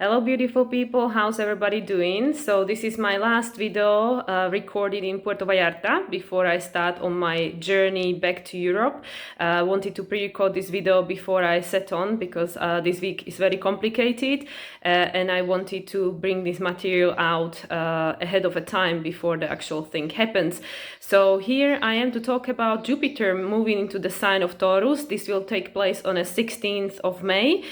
Hello beautiful people, how's everybody doing? So this is my last video recorded in Puerto Vallarta before I start on my journey back to Europe. I wanted to pre-record this video before I set on because this week is very complicated and I wanted to bring this material out ahead of a time before the actual thing happens. So here I am to talk about Jupiter moving into the sign of Taurus. This will take place on the 16th of May.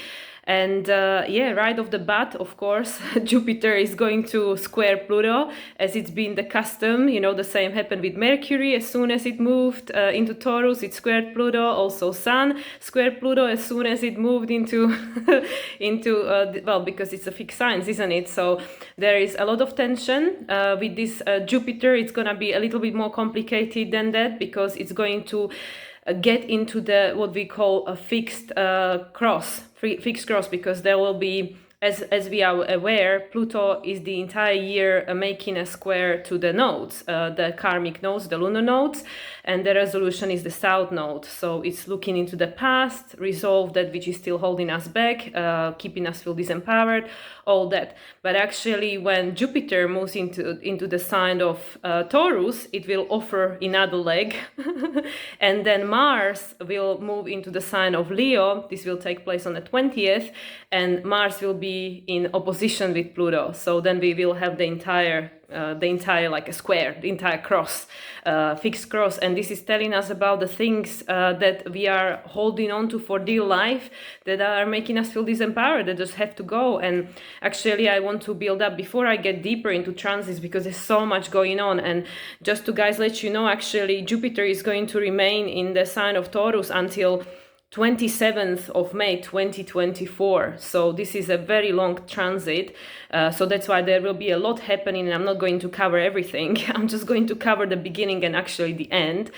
And right off the bat, of course, Jupiter is going to square Pluto, as it's been the custom. You know, the same happened with Mercury. As soon as it moved into Taurus, it squared Pluto. Also, Sun squared Pluto as soon as it moved into because it's a fixed signs, isn't it? So there is a lot of tension with this Jupiter. It's gonna be a little bit more complicated than that because it's going to get into the what we call a fixed cross, because there will be, as we are aware, Pluto is the entire year making a square to the nodes, the karmic nodes, the lunar nodes, and the resolution is the south node. So it's looking into the past, resolve that which is still holding us back, keeping us feel disempowered, all that. But actually, when Jupiter moves into the sign of Taurus, it will offer another leg, and then Mars will move into the sign of Leo. This will take place on the 20th, and Mars will be in opposition with Pluto. So then we will have the entire like a square, the entire cross, fixed cross. And this is telling us about the things that we are holding on to for dear life, that are making us feel disempowered, that just have to go. And actually I want to build up before I get deeper into transits, because there's so much going on. And just to guys let you know, actually Jupiter is going to remain in the sign of Taurus until 27th of May 2024. So this is a very long transit. So that's why there will be a lot happening, and I'm not going to cover everything. I'm just going to cover the beginning and actually the end.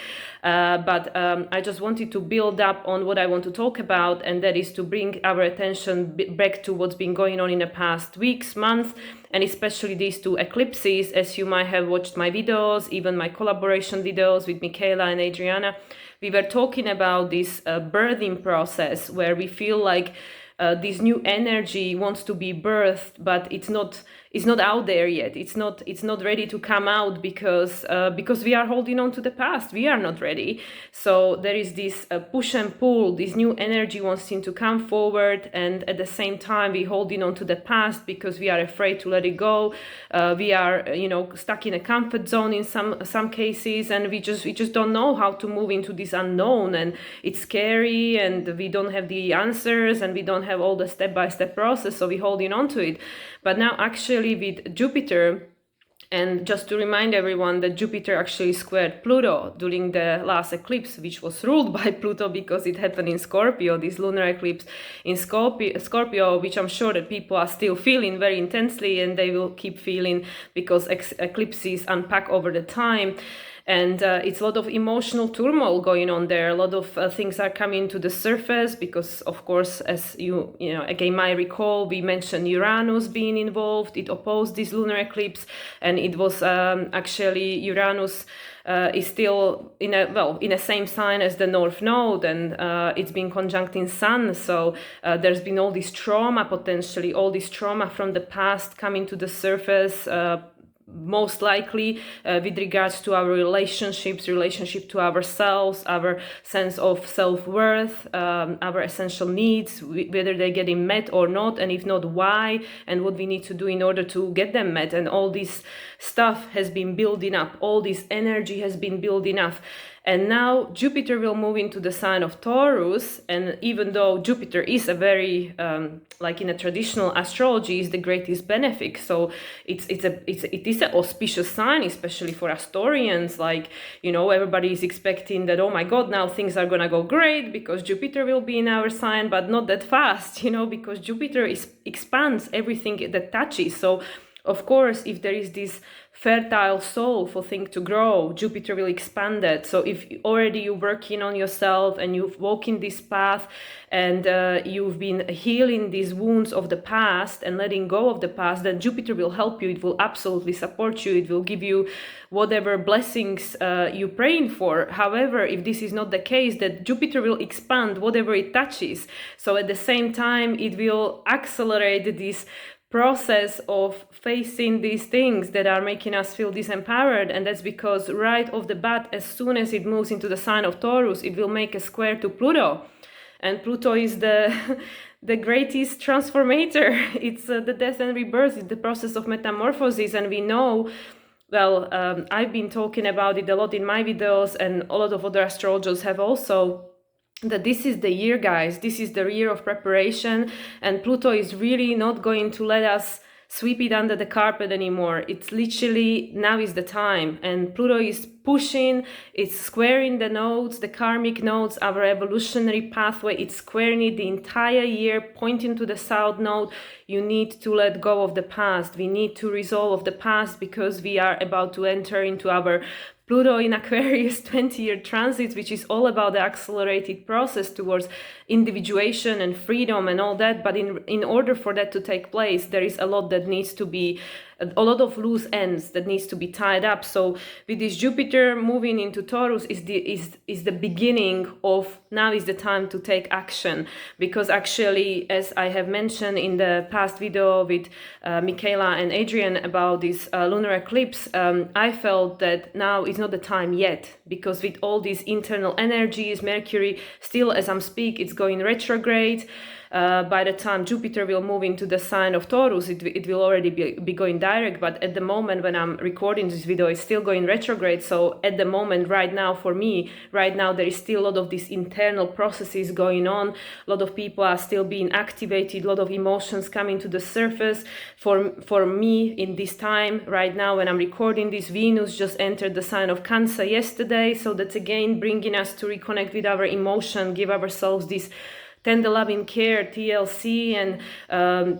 But I just wanted to build up on what I want to talk about, and that is to bring our attention back to what's been going on in the past weeks, months, and especially these two eclipses. As you might have watched my videos, even my collaboration videos with Michaela and Adriana, we were talking about this birthing process where we feel like this new energy wants to be birthed, but it's not out there yet. It's not ready to come out because we are holding on to the past. We are not ready. So there is this push and pull. This new energy wants to come forward, and at the same time we holding on to the past because we are afraid to let it go. We are stuck in a comfort zone in some cases, and we just don't know how to move into this unknown, and it's scary, and we don't have the answers, and we don't have all the step-by-step process, so we're holding on to it. But now actually with Jupiter, and just to remind everyone that Jupiter actually squared Pluto during the last eclipse, which was ruled by Pluto because it happened in Scorpio, this lunar eclipse in Scorpio, which I'm sure that people are still feeling very intensely, and they will keep feeling because eclipses unpack over the time. And it's a lot of emotional turmoil going on there. A lot of things are coming to the surface because, of course, as you again might recall, we mentioned Uranus being involved. It opposed this lunar eclipse, and it was actually Uranus is still in a same sign as the North Node, and it's been conjuncting Sun. So there's been all this trauma, potentially all this trauma from the past coming to the surface, most likely with regards to our relationship to ourselves, our sense of self-worth, our essential needs, whether they're getting met or not, and if not, why, and what we need to do in order to get them met. And all this stuff has been building up, all this energy has been building up. And now Jupiter will move into the sign of Taurus, and even though Jupiter is a very, like in a traditional astrology, is the greatest benefic, so it is an auspicious sign, especially for Astorians. Like, everybody is expecting that, oh my God, now things are gonna go great because Jupiter will be in our sign, but not that fast, because Jupiter expands everything that touches. So Of course, if there is this fertile soul for things to grow, Jupiter will expand it. So if already you're working on yourself and you've walking this path and you've been healing these wounds of the past and letting go of the past, then Jupiter will help you. It will absolutely support you. It will give you whatever blessings you're praying for. However, if this is not the case, that Jupiter will expand whatever it touches. So at the same time, it will accelerate this process of facing these things that are making us feel disempowered. And that's because right off the bat, as soon as it moves into the sign of Taurus, it will make a square to Pluto. And Pluto is the the greatest transformator. It's the death and rebirth. It's the process of metamorphosis. And we know, well, I've been talking about it a lot in my videos, and a lot of other astrologers have also, that this is the year, guys. This is the year of preparation, and Pluto is really not going to let us sweep it under the carpet anymore. It's literally, now is the time, and Pluto is pushing, it's squaring the nodes, the karmic nodes, our evolutionary pathway. It's squaring it the entire year, pointing to the south node. You need to let go of the past. We need to resolve the past, because we are about to enter into our Pluto in Aquarius 20-year transit, which is all about the accelerated process towards individuation and freedom and all that. But in order for that to take place, there is a lot that needs to be, a lot of loose ends that needs to be tied up. So with this Jupiter moving into Taurus is the beginning of, now is the time to take action. Because actually, as I have mentioned in the past video with Michaela and Adrian about this lunar eclipse, I felt that now is not the time yet, because with all these internal energies, Mercury still, as I'm speaking, it's going retrograde. By the time Jupiter will move into the sign of Taurus, it will already be going direct. But at the moment when I'm recording this video, it's still going retrograde. So at the moment, right now, for me, right now, there is still a lot of these internal processes going on. A lot of people are still being activated, a lot of emotions coming to the surface. For me, in this time, right now, when I'm recording this, Venus just entered the sign of Cancer yesterday. So that's again bringing us to reconnect with our emotion, give ourselves this tender loving care, TLC, and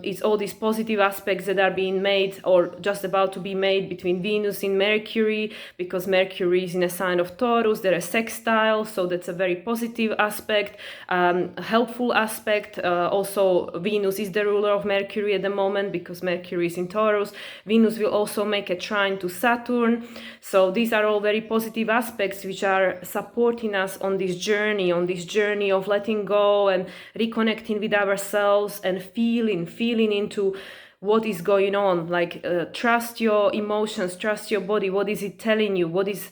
it's all these positive aspects that are being made or just about to be made between Venus and Mercury, because Mercury is in a sign of Taurus. They're a sextile, so that's a very positive aspect, helpful aspect. Also, Venus is the ruler of Mercury at the moment, because Mercury is in Taurus. Venus will also make a trine to Saturn. So these are all very positive aspects which are supporting us on this journey of letting go and reconnecting with ourselves and feeling into what is going on. Like trust your emotions, trust your body. What is it telling you? What is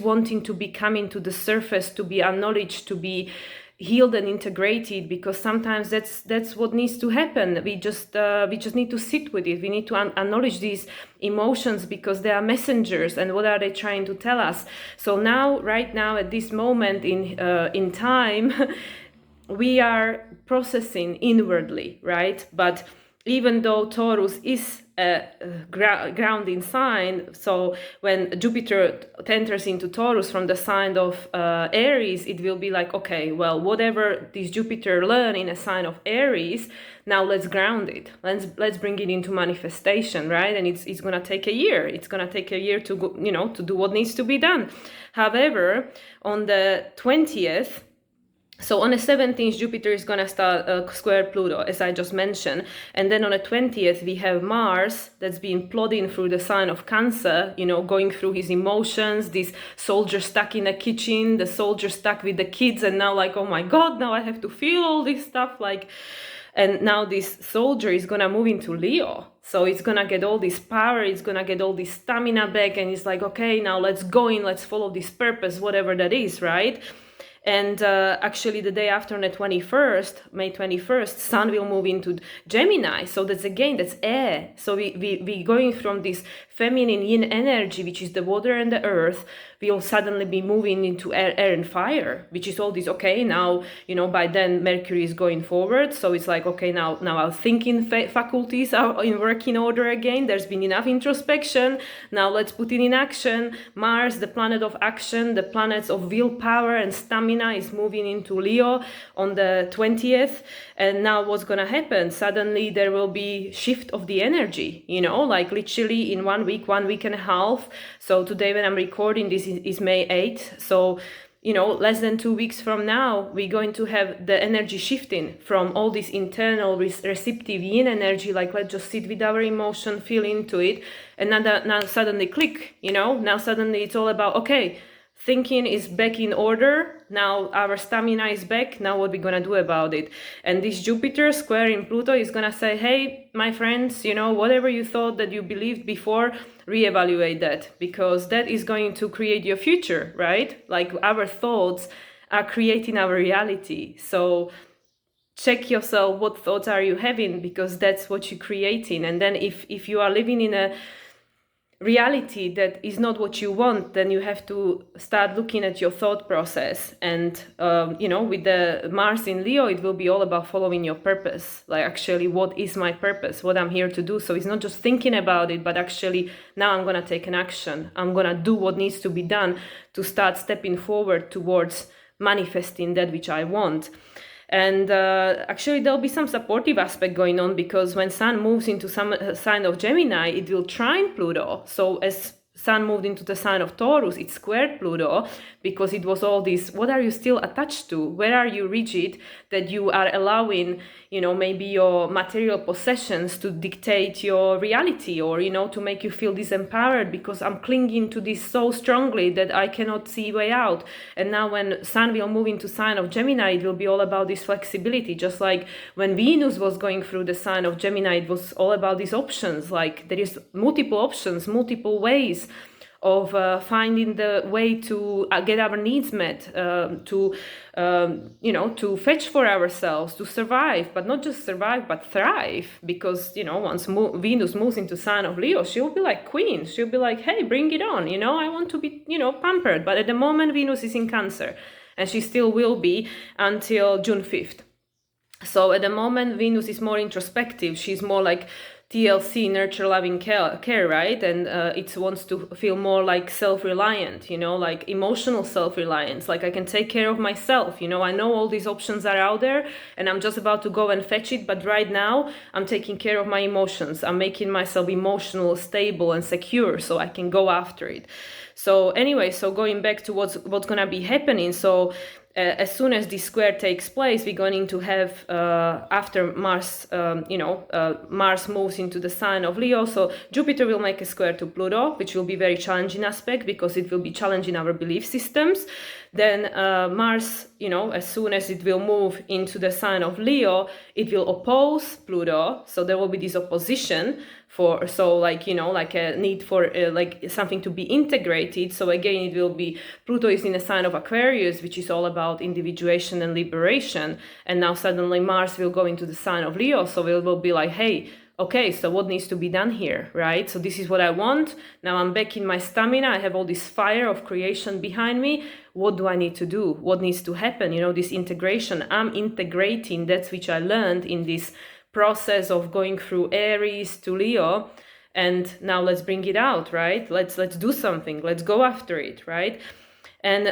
wanting to be coming to the surface, to be acknowledged, to be healed and integrated? Because sometimes that's what needs to happen. We just need to sit with it. We need to acknowledge these emotions, because they are messengers, and what are they trying to tell us? So now, right now, at this moment in time, we are processing inwardly, right? But even though Taurus is a grounding sign, so when Jupiter enters into Taurus from the sign of Aries, it will be like, okay, well, whatever this Jupiter learn in a sign of Aries, now let's ground it. Let's bring it into manifestation, right? And it's gonna take a year. It's gonna take a year to go, to do what needs to be done. However, on the 20th, so on the 17th, Jupiter is going to start square Pluto, as I just mentioned. And then on the 20th, we have Mars that's been plodding through the sign of Cancer, going through his emotions, this soldier stuck in the kitchen, the soldier stuck with the kids, and now like, oh my God, now I have to feel all this stuff. And now this soldier is going to move into Leo. So it's going to get all this power, it's going to get all this stamina back, and it's like, okay, now let's go in, let's follow this purpose, whatever that is, right? And actually the day after, on the 21st, May 21st, Sun will move into Gemini. So that's air. So we going from this feminine yin energy, which is the water and the earth, we'll suddenly be moving into air and fire, which is all this, okay, now, by then Mercury is going forward. So it's like, okay, now our thinking faculties are in working order again. There's been enough introspection. Now let's put it in action. Mars, the planet of action, the planets of willpower and stamina, stamina is moving into Leo on the 20th. And now what's going to happen? Suddenly there will be shift of the energy, you know, like literally in 1 week, 1.5 weeks. So today when I'm recording this is May 8th. So, you know, less than 2 weeks from now, we're going to have the energy shifting from all this internal receptive yin energy, like let's just sit with our emotion, feel into it, and now suddenly click, you know, now suddenly it's all about, okay, thinking is back in order, now our stamina is back, now what we're gonna do about it. And this Jupiter square in Pluto is gonna say, hey, my friends, you know, whatever you thought that you believed before, reevaluate that, because that is going to create your future, right? Like our thoughts are creating our reality. So check yourself, what thoughts are you having, because that's what you're creating. And then if you are living in a reality that is not what you want, then you have to start looking at your thought process. And you know, with the Mars in Leo, it will be all about following your purpose, like actually what is my purpose, what I'm here to do. So it's not just thinking about it, but actually now I'm gonna take an action, I'm gonna do what needs to be done to start stepping forward towards manifesting that which I want. And actually there'll be some supportive aspect going on, because when Sun moves into some sign of Gemini, it will trine Pluto. So as Sun moved into the sign of Taurus, it squared Pluto, because it was all this, what are you still attached to? Where are you rigid that you are allowing, you know, maybe your material possessions to dictate your reality, or, you know, to make you feel disempowered because I'm clinging to this so strongly that I cannot see way out. And now when Sun will move into sign of Gemini, it will be all about this flexibility. Just like when Venus was going through the sign of Gemini, it was all about these options. Like there is multiple options, multiple ways of finding the way to get our needs met, to you know, to fetch for ourselves, to survive, but not just survive, but thrive. Because, you know, once Venus moves into sign of Leo, she'll be like queen. She'll be like, hey, bring it on. You know, I want to be, you know, pampered. But at the moment, Venus is in Cancer, and she still will be until June 5th. So at the moment, Venus is more introspective. She's more like TLC, nurture, loving care, right? And it wants to feel more like self-reliant, you know, like emotional self-reliance. Like I can take care of myself, you know, I know all these options are out there and I'm just about to go and fetch it. But right now I'm taking care of my emotions. I'm making myself emotional, stable and secure so I can go after it. So anyway, so going back to what's going to be happening. So as soon as this square takes place, we're going to have, after Mars, Mars moves into the sign of Leo, so Jupiter will make a square to Pluto, which will be very challenging aspect because it will be challenging our belief systems. Then Mars, you know, as soon as it will move into the sign of Leo, it will oppose Pluto. So there will be this opposition for, so like, you know, like a need for like something to be integrated. So again, it will be, Pluto is in a sign of Aquarius, which is all about individuation and liberation. And now suddenly Mars will go into the sign of Leo. So it will be like, hey, okay, so what needs to be done here, right? So this is what I want. Now I'm back in my stamina. I have all this fire of creation behind me. What do I need to do? What needs to happen? You know, this integration. I'm integrating that which I learned in this process of going through Aries to Leo. And now let's bring it out, right? Let's do something. Let's go after it, right? And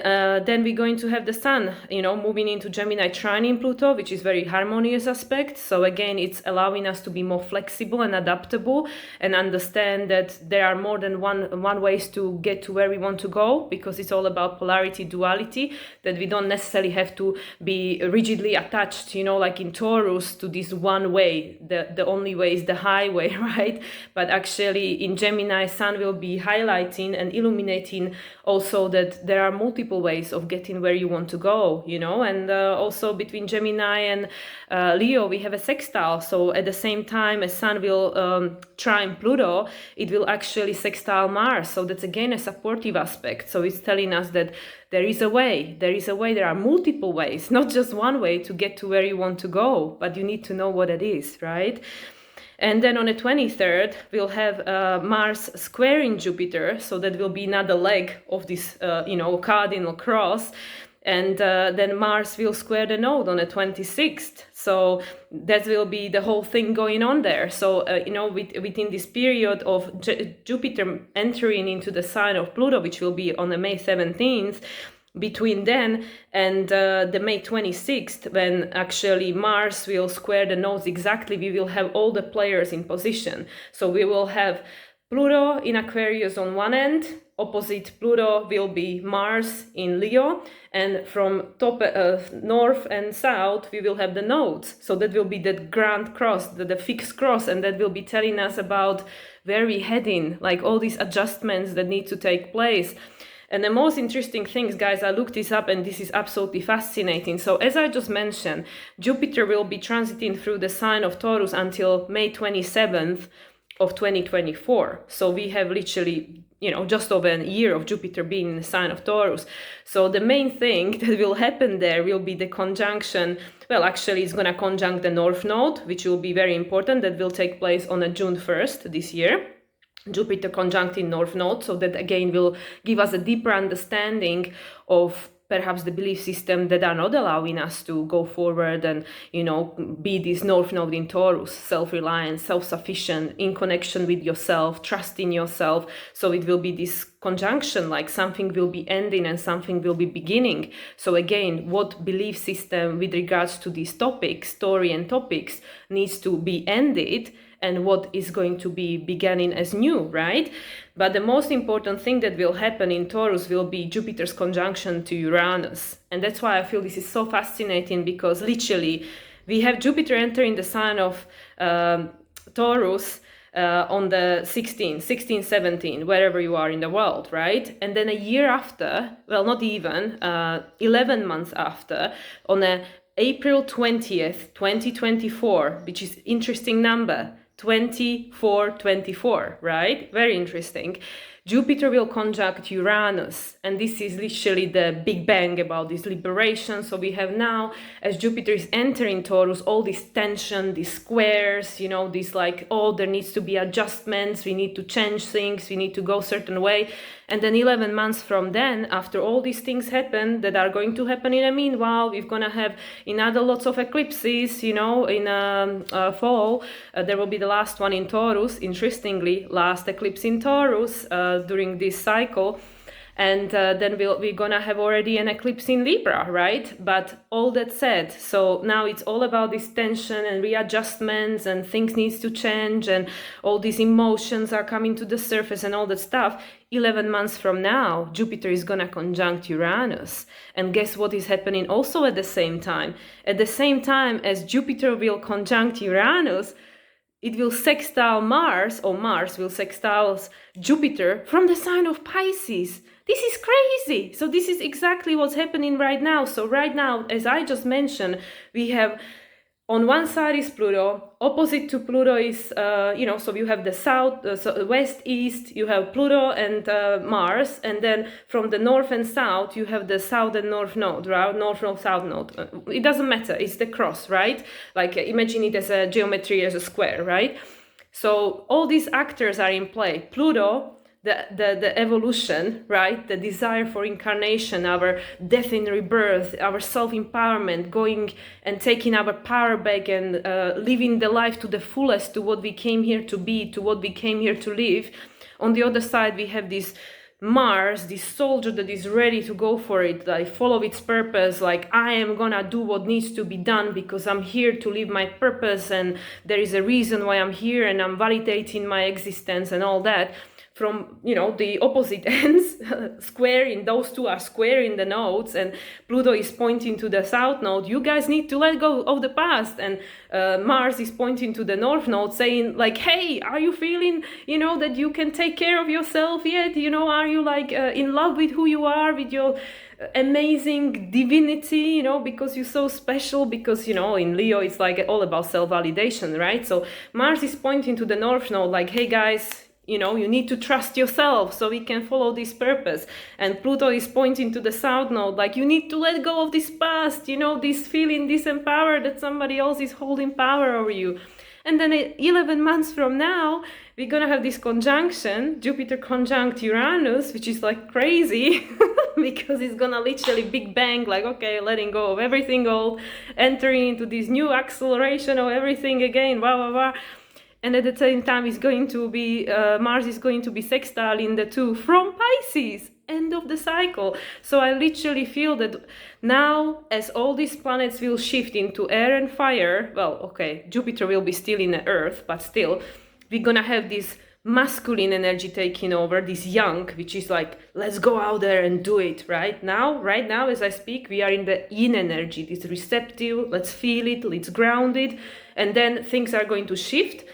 then we're going to have the Sun, you know, moving into Gemini trining Pluto, which is very harmonious aspect. So again, it's allowing us to be more flexible and adaptable and understand that there are more than one ways to get to where we want to go, because it's all about polarity, duality, that we don't necessarily have to be rigidly attached, you know, like in Taurus, to this one way. The only way is the highway, right? But actually in Gemini, Sun will be highlighting and illuminating also that there are multiple ways of getting where you want to go, you know. And also between Gemini and Leo, we have a sextile. So at the same time as Sun will trine Pluto, it will actually sextile Mars. So that's again a supportive aspect. So it's telling us that there is a way, there are multiple ways, not just one way to get to where you want to go, but you need to know what it is, right? And then on the 23rd, we'll have Mars squaring Jupiter. So that will be another leg of this, cardinal cross. And then Mars will square the node on the 26th. So that will be the whole thing going on there. So, within this period of Jupiter entering into the sign of Pluto, which will be on the May 17th, between then and the May 26th, when actually Mars will square the nodes exactly, we will have all the players in position. So we will have Pluto in Aquarius on one end, opposite Pluto will be Mars in Leo, and from top north and south we will have the nodes. So that will be the grand cross, the fixed cross, and that will be telling us about where we're heading, like all these adjustments that need to take place. And the most interesting things, guys, I looked this up and this is absolutely fascinating. So as I just mentioned, Jupiter will be transiting through the sign of Taurus until May 27th of 2024. So we have literally, just over a year of Jupiter being in the sign of Taurus. So the main thing that will happen there will be the conjunction. Well, actually, it's going to conjunct the North Node, which will be very important. That will take place on June 1st this year. Jupiter conjuncting North Node, so that again will give us a deeper understanding of perhaps the belief system that are not allowing us to go forward and, be this North Node in Taurus, self-reliant, self-sufficient, in connection with yourself, trusting yourself. So it will be this conjunction, like something will be ending and something will be beginning. So again, what belief system with regards to these topics, story and topics, needs to be ended, and what is going to be beginning as new, right? But the most important thing that will happen in Taurus will be Jupiter's conjunction to Uranus. And that's why I feel this is so fascinating, because literally we have Jupiter entering the sign of Taurus on the 16, 17, wherever you are in the world, right? And then a year after, well, not even, 11 months after, on April 20th, 2024, which is interesting number, 2424, right? Very interesting. Jupiter will conjunct Uranus, and this is literally the big bang about this liberation. So we have now, as Jupiter is entering Taurus, all this tension, these squares, this like, oh, there needs to be adjustments, we need to change things, we need to go a certain way. And then 11 months from then, after all these things happen that are going to happen in the meanwhile, we're going to have another lots of eclipses, in fall. There will be the last one in Taurus, interestingly, last eclipse in Taurus during this cycle. And then we're gonna have already an eclipse in Libra, right? But all that said, so now it's all about this tension and readjustments, and things needs to change, and all these emotions are coming to the surface and all that stuff. 11 months from now, Jupiter is gonna conjunct Uranus. And guess what is happening also at the same time? At the same time as Jupiter will conjunct Uranus, it will sextile Mars, or Mars will sextile Jupiter from the sign of Pisces. This is crazy. So this is exactly what's happening right now. So right now, as I just mentioned, we have on one side is Pluto, opposite to Pluto is, so you have the south, west, east, you have Pluto and Mars, and then from the north and south, you have the south and north node, right? North node, south node. It doesn't matter, it's the cross, right? Like imagine it as a geometry, as a square, right? So all these actors are in play. Pluto, the evolution, right? The desire for incarnation, our death and rebirth, our self-empowerment, going and taking our power back and living the life to the fullest, to what we came here to be, to what we came here to live. On the other side, we have this Mars, this soldier that is ready to go for it, like follow its purpose, like I am gonna do what needs to be done because I'm here to live my purpose, and there is a reason why I'm here, and I'm validating my existence and all that. From the opposite ends, square in those two are square in the nodes, and Pluto is pointing to the south node. You guys need to let go of the past, and Mars is pointing to the north node, saying like, hey, are you feeling that you can take care of yourself yet? Are you like in love with who you are, with your amazing divinity, because you're so special, because in Leo it's like all about self-validation, right? So Mars is pointing to the north node like, hey guys, you need to trust yourself so we can follow this purpose. And Pluto is pointing to the south node like, you need to let go of this past, this feeling disempowered that somebody else is holding power over you. And then 11 months from now, we're gonna have this conjunction, Jupiter conjunct Uranus, which is like crazy because it's gonna literally big bang, like, okay, letting go of everything old, entering into this new acceleration of everything again, blah, blah, blah. And at the same time, Mars is going to be sextile in the two from Pisces. end of the cycle. So I literally feel that now, as all these planets will shift into air and fire, well, okay, Jupiter will be still in the Earth, but still, we're gonna have this masculine energy taking over, this yang, which is like, let's go out there and do it. Right now, as I speak, we are in the yin energy, this receptive, let's feel it, let's ground it, and then things are going to shift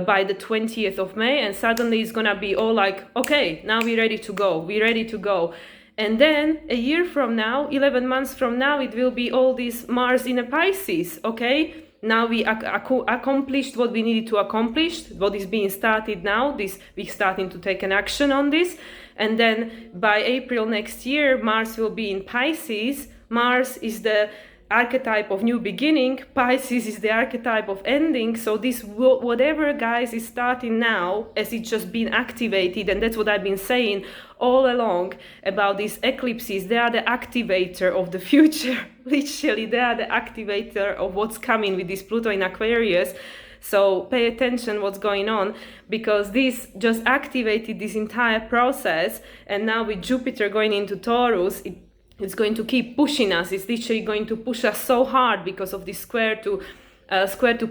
by the 20th of May, and suddenly it's gonna be all like, okay, now we're ready to go. And then a year from now, 11 months from now, it will be all this Mars in a Pisces. Okay, now we accomplished what we needed to accomplish, what is being started now, we're starting to take an action on this. And then by April next year, Mars will be in Pisces. Mars is the archetype of new beginning, Pisces is the archetype of ending. So this whatever, guys, is starting now, as it's just been activated, and that's what I've been saying all along about these eclipses. They are the activator of the future. Literally, they are the activator of what's coming with this Pluto in Aquarius. So pay attention what's going on, because this just activated this entire process. And now with Jupiter going into Taurus, it's going to keep pushing us. It's literally going to push us so hard because of this square to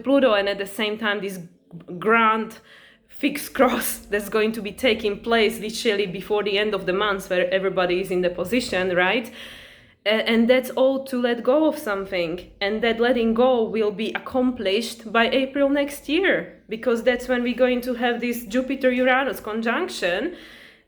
Pluto, and at the same time this grand fixed cross that's going to be taking place literally before the end of the month, where everybody is in the position, right? And that's all to let go of something, and that letting go will be accomplished by April next year, because that's when we're going to have this Jupiter-Uranus conjunction.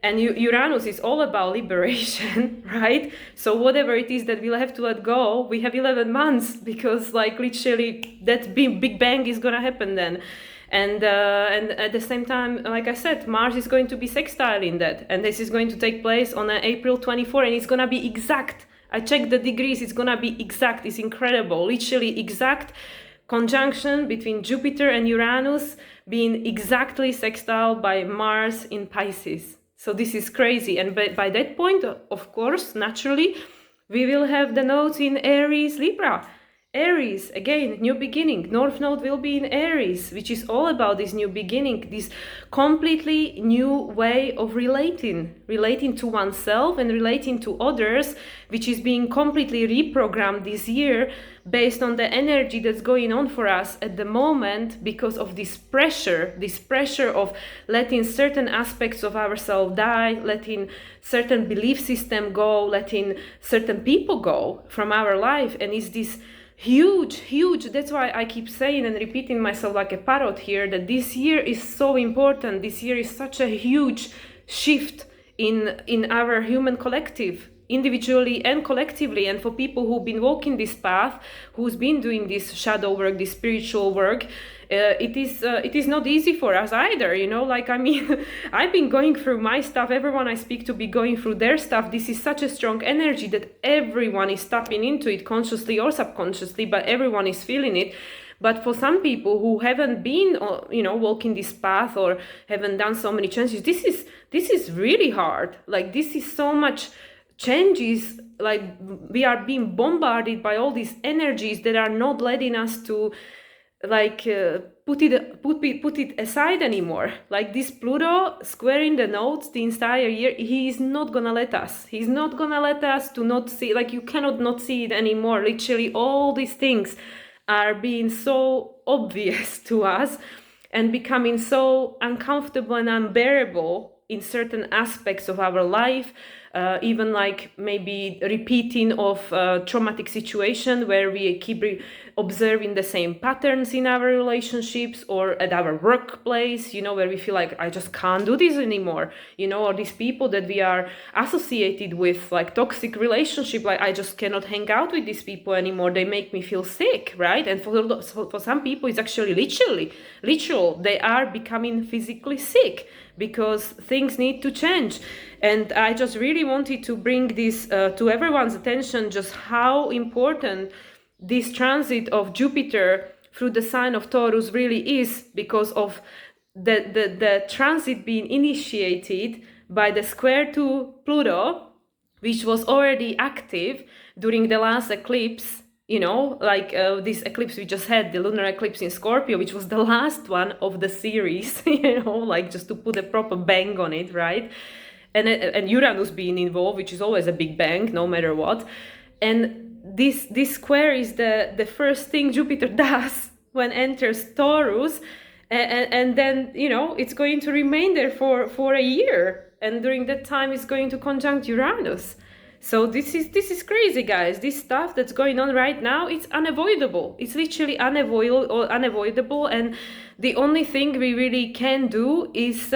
And Uranus is all about liberation, right? So whatever it is that we'll have to let go, we have 11 months, because like literally that big bang is gonna happen then. And at the same time, like I said, Mars is going to be sextile in that, and this is going to take place on April 24, and it's gonna be exact. I checked the degrees, it's gonna be exact. It's incredible, literally exact conjunction between Jupiter and Uranus being exactly sextile by Mars in Pisces. So this is crazy. And by that point, of course, naturally, we will have the nodes in Aries, Libra. Aries, again, new beginning. North Node will be in Aries, which is all about this new beginning, this completely new way of relating to oneself and relating to others, which is being completely reprogrammed this year based on the energy that's going on for us at the moment, because of this pressure of letting certain aspects of ourselves die, letting certain belief system go, letting certain people go from our life. And it's this huge, that's why I keep saying and repeating myself like a parrot here, that this year is so important. This year is such a huge shift in our human collective, individually and collectively. And for people who've been walking this path, who's been doing this shadow work, this spiritual work, it is not easy for us either, you know. Like, I mean, I've been going through my stuff, everyone I speak to be going through their stuff. This is such a strong energy that everyone is tapping into it, consciously or subconsciously, but everyone is feeling it. But for some people who haven't been, you know, walking this path or haven't done so many changes, this is really hard. Like, this is so much changes. Like, we are being bombarded by all these energies that are not letting us to like put it aside anymore. Like this Pluto squaring the nodes the entire year, he is not gonna let us. He's not gonna let us to not see. Like, you cannot not see it anymore. Literally, all these things are being so obvious to us and becoming so uncomfortable and unbearable in certain aspects of our life. Even like maybe repeating of traumatic situation where we keep observing the same patterns in our relationships or at our workplace, you know, where we feel like, I just can't do this anymore, you know, or these people that we are associated with, like toxic relationship, like I just cannot hang out with these people anymore, they make me feel sick, right? And for some people it's actually literal, they are becoming physically sick because things need to change. And I just really wanted to bring this to everyone's attention, just how important this transit of Jupiter through the sign of Taurus really is, because of the transit being initiated by the square to Pluto, which was already active during the last eclipse. You know, like this eclipse we just had, the lunar eclipse in Scorpio, which was the last one of the series, you know, like just to put a proper bang on it, right? and Uranus being involved, which is always a big bang, no matter what. And this square is the first thing Jupiter does when enters Taurus, and then it's going to remain there for a year, and during that time it's going to conjunct Uranus. So this is crazy, guys. This stuff that's going on right now, it's unavoidable. It's literally unavoidable, and the only thing we really can do is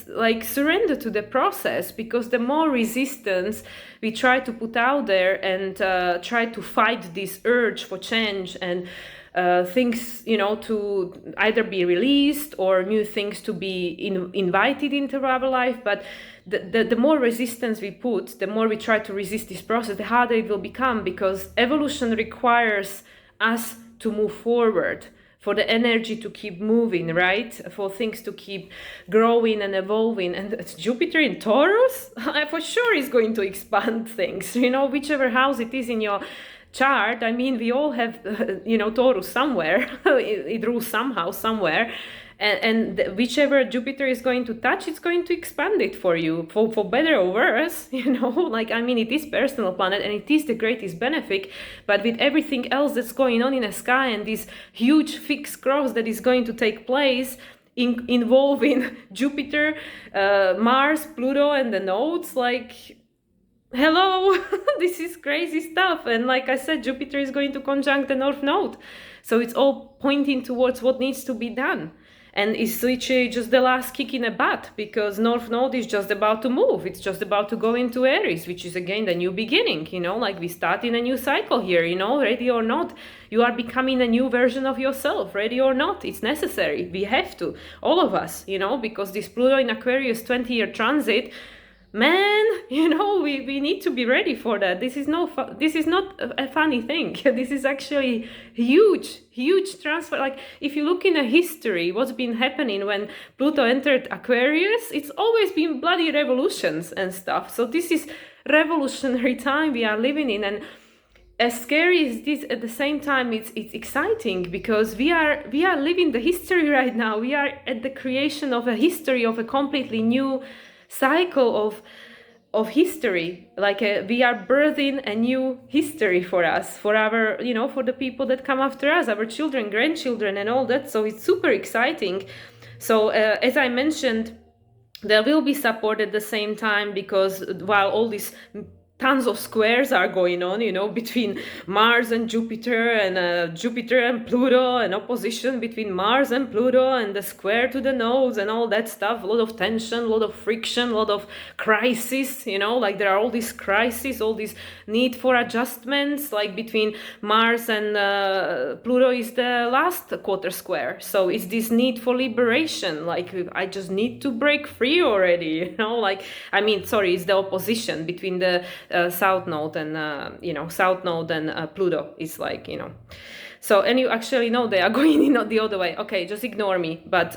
like surrender to the process, because the more resistance we try to put out there and try to fight this urge for change and things to either be released or new things to be invited into our life, but the more resistance we put, the more we try to resist this process, the harder it will become, because evolution requires us to move forward, for the energy to keep moving, right? For things to keep growing and evolving. And Jupiter in Taurus, for sure is going to expand things, whichever house it is in your chart. I mean, we all have, Taurus somewhere. it rules somehow, somewhere. And whichever Jupiter is going to touch, it's going to expand it for you, for better or worse, it is personal planet and it is the greatest benefit, but with everything else that's going on in the sky and this huge fixed cross that is going to take place, involving Jupiter, Mars, Pluto, and the nodes, hello, this is crazy stuff. And like I said, Jupiter is going to conjunct the North Node. So it's all pointing towards what needs to be done. And it's literally just the last kick in the butt, because North Node is just about to move. It's just about to go into Aries, which is again the new beginning, we start in a new cycle here, ready or not. You are becoming a new version of yourself, ready or not. It's necessary. We have to, all of us, because this Pluto in Aquarius 20-year transit, man, we need to be ready for that. This is not a funny thing. This is actually huge transfer. Like, if you look in a history, what's been happening when Pluto entered Aquarius, it's always been bloody revolutions and stuff. So this is revolutionary time we are living in, and as scary as this, at the same time, it's exciting, because we are living the history right now. We are at the creation of a history, of a completely new cycle of history. We are birthing a new history for us, for our for the people that come after us, our children, grandchildren, and all that. So it's super exciting. So as I mentioned, there will be support at the same time, because while all these tons of squares are going on, between Mars and Jupiter, and Jupiter and Pluto, and opposition between Mars and Pluto, and the square to the nodes and all that stuff. A lot of tension, a lot of friction, a lot of crises, there are all these crises, all this need for adjustments, between Mars and Pluto is the last quarter square. So it's this need for liberation. I just need to break free already, it's the opposition between the South Node and South Node and Pluto is so, and you actually know they are going in the other way. Okay, just ignore me. But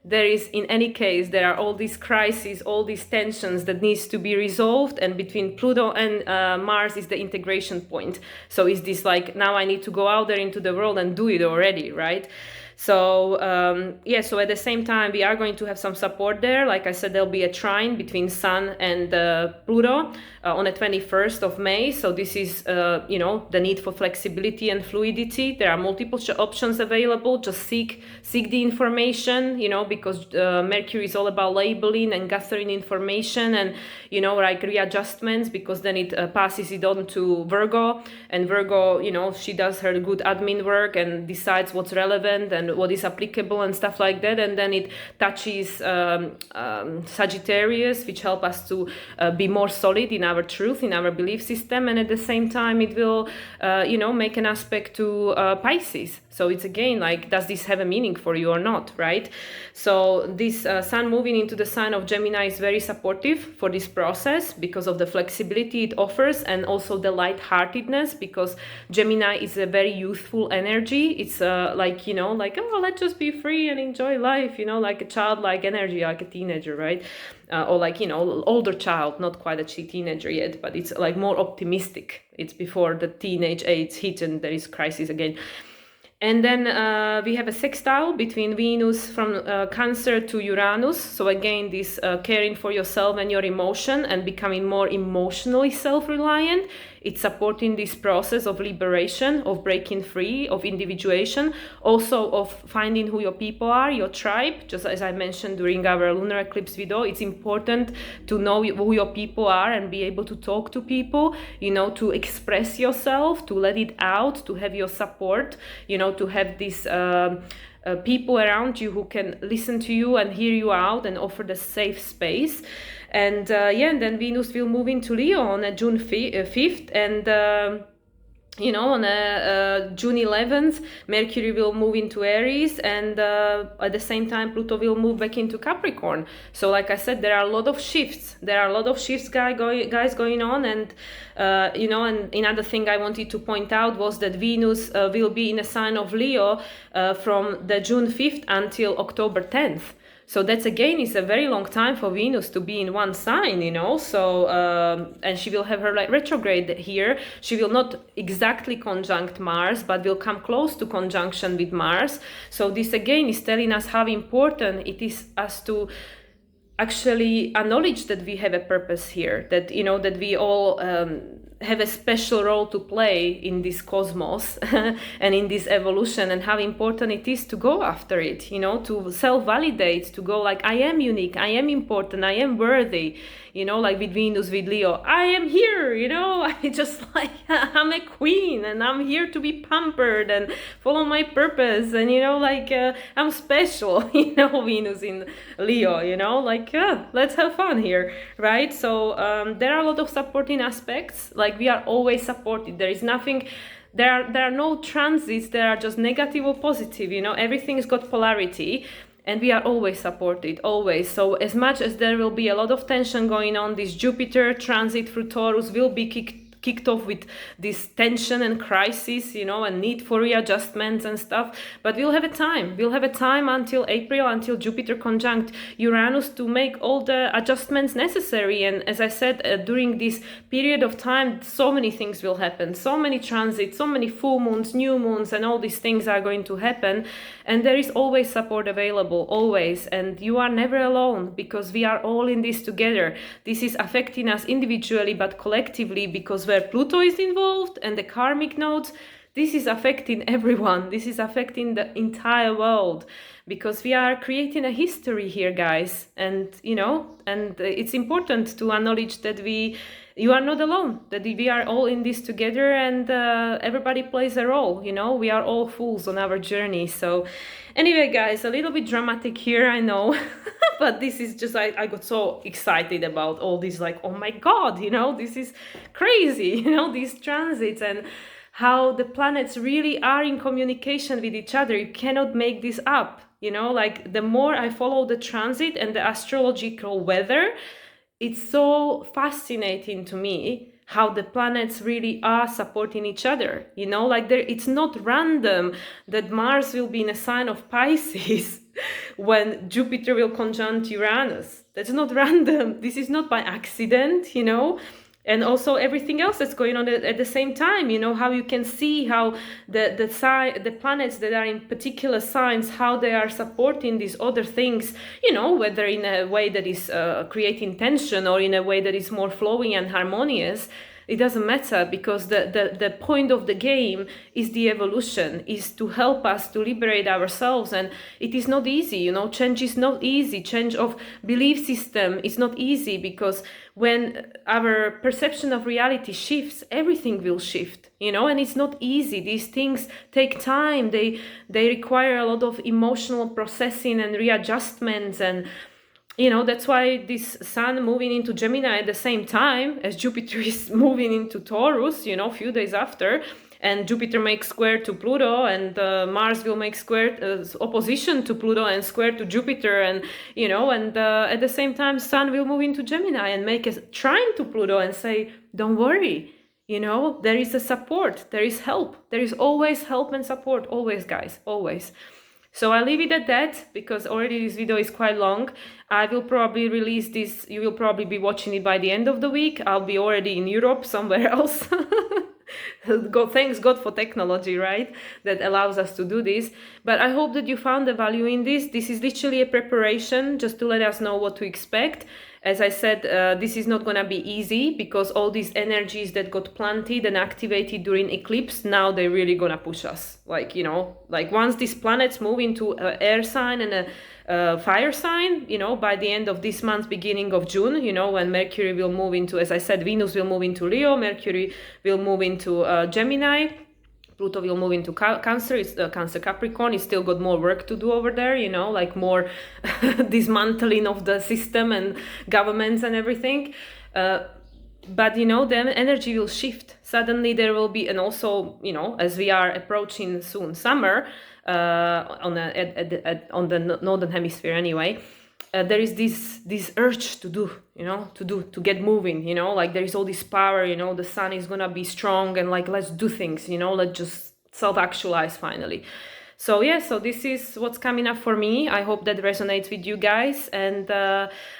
there is, in any case, there are all these crises, all these tensions that needs to be resolved, and between Pluto and Mars is the integration point. So is this now I need to go out there into the world and do it already, right? So so at the same time, we are going to have some support there. Like I said, there'll be a trine between Sun and Pluto on the 21st of May. So this is, the need for flexibility and fluidity. There are multiple options available. Just seek the information, because Mercury is all about labeling and gathering information and, readjustments, because then it passes it on to Virgo. And Virgo, she does her good admin work and decides what's relevant and what is applicable and stuff like that. And then it touches Sagittarius, which help us to be more solid in our truth, in our belief system. And at the same time, it will, make an aspect to Pisces. So it's again, does this have a meaning for you or not, right? So this Sun moving into the sign of Gemini is very supportive for this process, because of the flexibility it offers, and also the lightheartedness, because Gemini is a very youthful energy. It's oh, let's just be free and enjoy life, like a childlike energy, like a teenager, right? Or older child, not quite a teenager yet, but it's more optimistic. It's before the teenage age hit and there is crisis again. And then we have a sextile between Venus from Cancer to Uranus. So again, this caring for yourself and your emotion and becoming more emotionally self-reliant. It's supporting this process of liberation, of breaking free, of individuation, also of finding who your people are, your tribe. Just as I mentioned during our lunar eclipse video, it's important to know who your people are and be able to talk to people, you know, to express yourself, to let it out, to have your support, you know, to have these people around you who can listen to you and hear you out and offer the safe space. And and then Venus will move into Leo on June 5th, and you know, on June 11th, Mercury will move into Aries, and at the same time, Pluto will move back into Capricorn. So, like I said, there are a lot of shifts. There are a lot of shifts, guys, going on, and you know, and another thing I wanted to point out was that Venus will be in a sign of Leo from the June 5th until October 10th. So that's again is a very long time for Venus to be in one sign, you know. So and she will have her like retrograde here. She will not exactly conjunct Mars, but will come close to conjunction with Mars. So this again is telling us how important it is us to actually acknowledge that we have a purpose here, that, you know, that we all have a special role to play in this cosmos and in this evolution, and how important it is to go after it, you know, to self-validate, to go like, I am unique, I am important, I am worthy, you know, like with Venus, with Leo, I am here, you know, I just like, I'm a queen and I'm here to be pampered and follow my purpose, and, you know, like I'm special, you know, Venus in Leo, you know, like let's have fun here, right? So there are a lot of supporting aspects, like we are always supported. There is nothing, there are no transits that are just negative or positive, you know, everything's got polarity. And we are always supported, always. So as much as there will be a lot of tension going on, this Jupiter transit through Taurus will be kicked off with this tension and crisis, you know, and need for readjustments and stuff. But we'll have a time. We'll have a time until April, until Jupiter conjunct Uranus, to make all the adjustments necessary. And as I said, during this period of time, so many things will happen. So many transits, so many full moons, new moons, and all these things are going to happen. And there is always support available, always. And you are never alone, because we are all in this together. This is affecting us individually, but collectively, because where Pluto is involved and the karmic nodes, this is affecting everyone. This is affecting the entire world, because we are creating a history here, guys. And, you know, and it's important to acknowledge that you are not alone, that we are all in this together, and everybody plays a role, you know, we are all fools on our journey. So anyway, guys, a little bit dramatic here, I know, but this is just, I got so excited about all this, like, oh my God, you know, this is crazy, you know, these transits and how the planets really are in communication with each other. You cannot make this up, you know, like the more I follow the transit and the astrological weather, it's so fascinating to me how the planets really are supporting each other, you know, like it's not random that Mars will be in a sign of Pisces when Jupiter will conjunct Uranus. That's not random. This is not by accident, you know. And also everything else that's going on at the same time, you know, how you can see how the planets that are in particular signs, how they are supporting these other things, you know, whether in a way that is creating tension or in a way that is more flowing and harmonious. It doesn't matter, because the point of the game is the evolution, is to help us to liberate ourselves. And it is not easy, you know, change is not easy. Change of belief system is not easy, because when our perception of reality shifts, everything will shift, you know, and it's not easy. These things take time. They require a lot of emotional processing and readjustments, and you know, that's why this Sun moving into Gemini at the same time as Jupiter is moving into Taurus, you know, a few days after, and Jupiter makes square to Pluto, and Mars will make square opposition to Pluto and square to Jupiter, and, you know, and at the same time, Sun will move into Gemini and make a trine to Pluto and say, don't worry, you know, there is a support, there is help, there is always help and support, always, guys, always. So I'll leave it at that, because already this video is quite long. I will probably release this, you will probably be watching it by the end of the week. I'll be already in Europe, somewhere else. God, thanks God for technology, right? That allows us to do this. But I hope that you found the value in this. This is literally a preparation just to let us know what to expect. As I said, this is not going to be easy because all these energies that got planted and activated during eclipse, now they're really going to push us. Like, you know, like once these planets move into an air sign and a fire sign, you know, by the end of this month, beginning of June, you know, when Mercury will move into, as I said, Venus will move into Leo, Mercury will move into Gemini, Pluto will move into Cancer. It's Cancer Capricorn. It's still got more work to do over there, you know, like more dismantling of the system and governments and everything. But you know, the energy will shift. Suddenly there will be, and also, you know, as we are approaching soon summer on the northern hemisphere anyway. There is this urge to do, you know, to get moving, you know, like there is all this power, you know, the sun is gonna be strong and like let's do things, you know, let's just self-actualize finally. So yeah, so this is what's coming up for me. I hope that resonates with you guys, and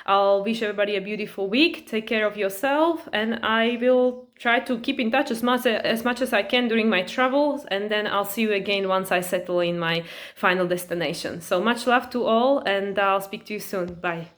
I'll wish everybody a beautiful week. Take care of yourself, and I will try to keep in touch as much as I can during my travels, and then I'll see you again once I settle in my final destination. So much love to all, and I'll speak to you soon. Bye.